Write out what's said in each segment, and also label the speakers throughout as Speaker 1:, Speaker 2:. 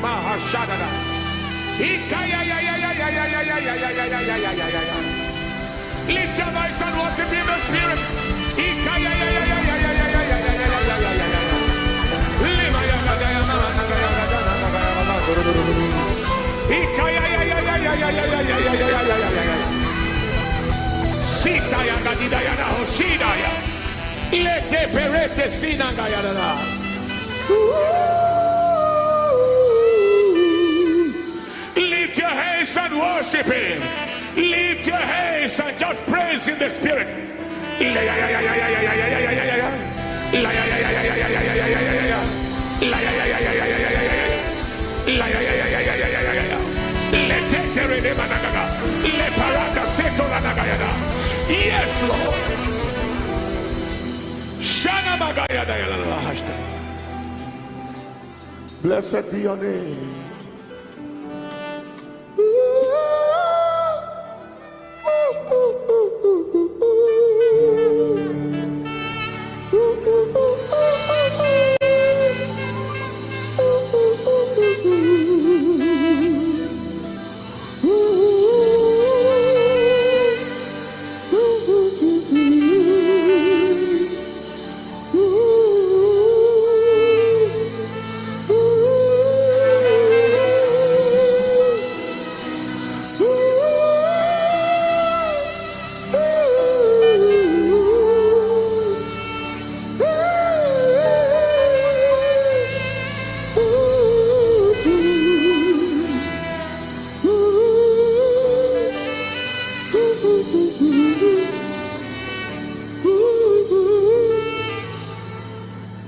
Speaker 1: Mahashadada. Lift your voice and worship in the spirit. Lete perete sinangayana. Lift your hands and worship him. Lift your hands and just praise in the spirit. Yes, Lord. Blessed be your name.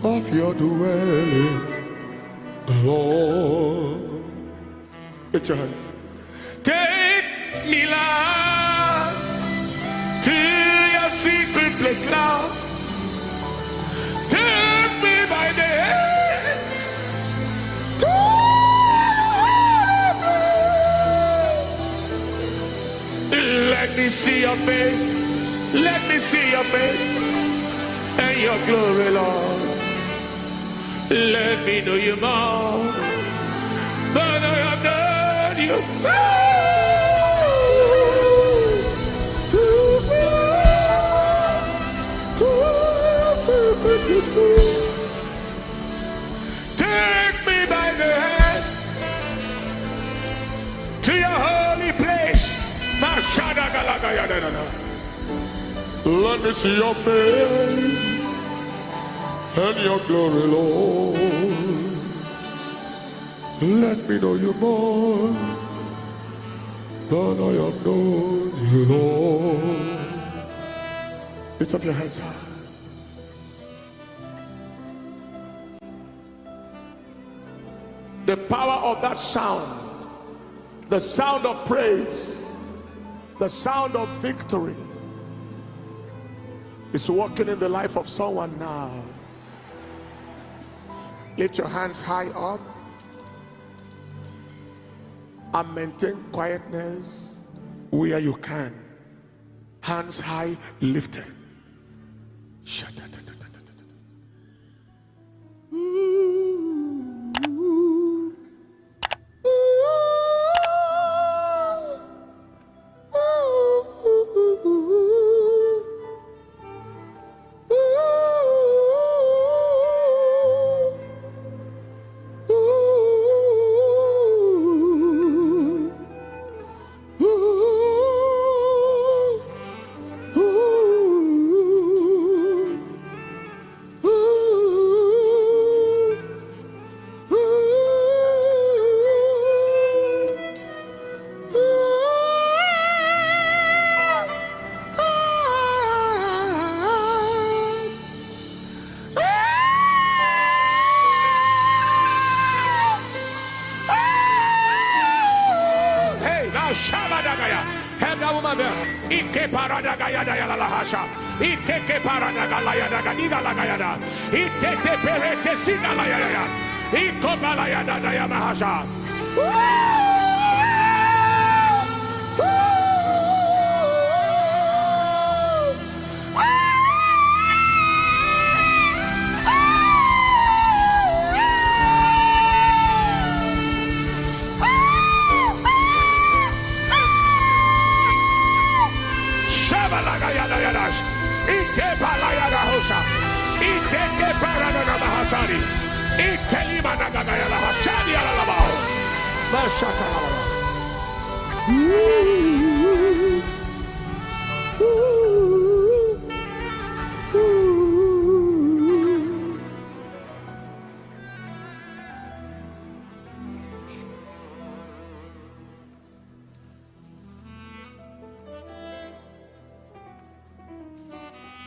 Speaker 1: Of your dwelling, Lord. Lift your hands. Take me, Lord, to your secret place, Lord. Take me by the hand to let me see your face. Let me see your face and your glory, Lord. Let me know you more than I have known you. Take me by the hand to your holy place. Let me see your face and your glory, Lord. Let me know you more than I have known you, Lord. Lift up your hands high. The power of that sound, the sound of praise, the sound of victory is working in the life of someone now. Lift your hands high up and maintain quietness where you can. Hands high lifted. Shut up. Have that woman there. Ike paradagaya la lahasha. Ike paradagaya daganiga lagayada. Ite perete sina layaya. Iko balaya daya lahasha.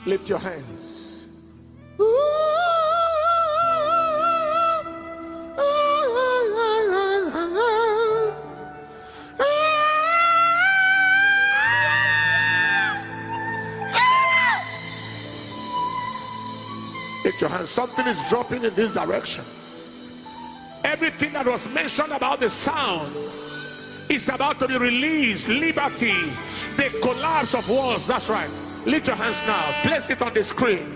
Speaker 1: Lift your hands. Lift your hands. Something is dropping in this direction. Everything that was mentioned about the sound is about to be released. Liberty, the collapse of walls. That's right. Lift your hands now. Place it on the screen.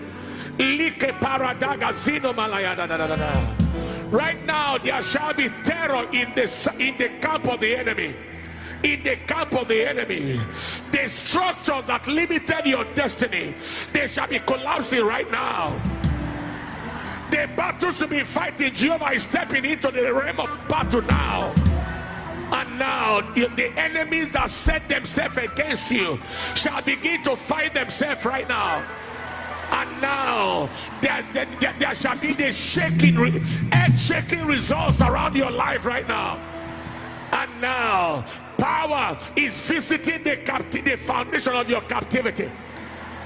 Speaker 1: Right now, there shall be terror in the camp of the enemy. In the camp of the enemy, the structures that limited your destiny, they shall be collapsing right now. The battles to be fighting, Jehovah is stepping into the realm of battle now. And now the enemies that set themselves against you shall begin to fight themselves right now. And now there shall be the shaking, earth-shaking results around your life right now. And now power is visiting the foundation of your captivity.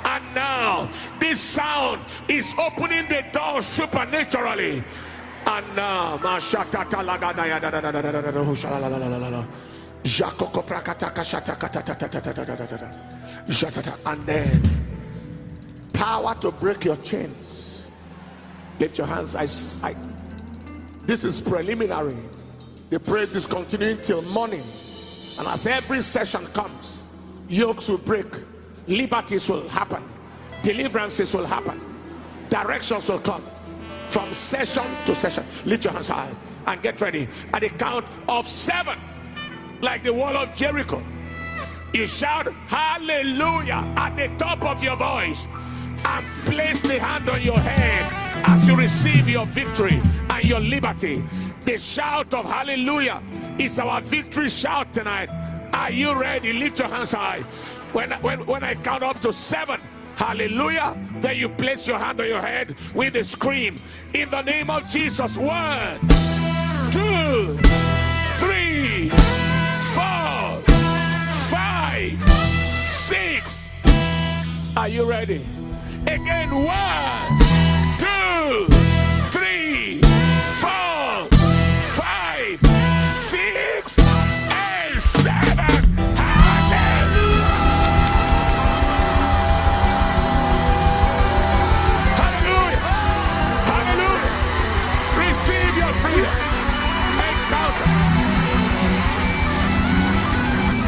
Speaker 1: And now this sound is opening the door supernaturally. And now, and then power to break your chains. Lift your hands. This is preliminary. The praise is continuing till morning. And as every session comes, yokes will break, liberties will happen, deliverances will happen, directions will come. From session to session. Lift your hands high and get ready. At the count of 7, like the wall of Jericho, you shout hallelujah at the top of your voice and place the hand on your head as you receive your victory and your liberty. The shout of hallelujah is our victory shout tonight. Are you ready? Lift your hands high. When I count up to 7, hallelujah, then you place your hand on your head with a scream in the name of Jesus. 1, 2, 3, 4, 5, 6. Are you ready? Again. 1, 2, 3, 4, 5, 6, and 7.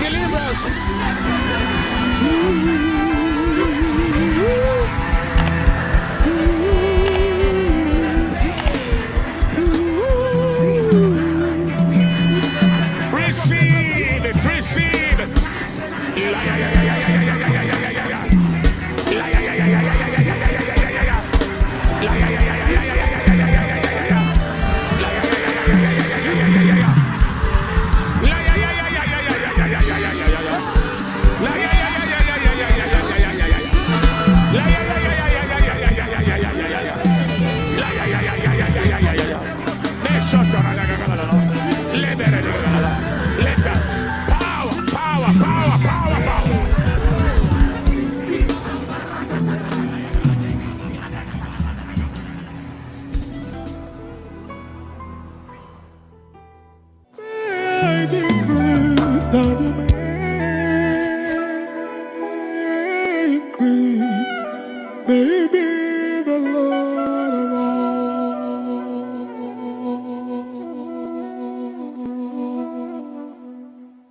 Speaker 1: Deliverances.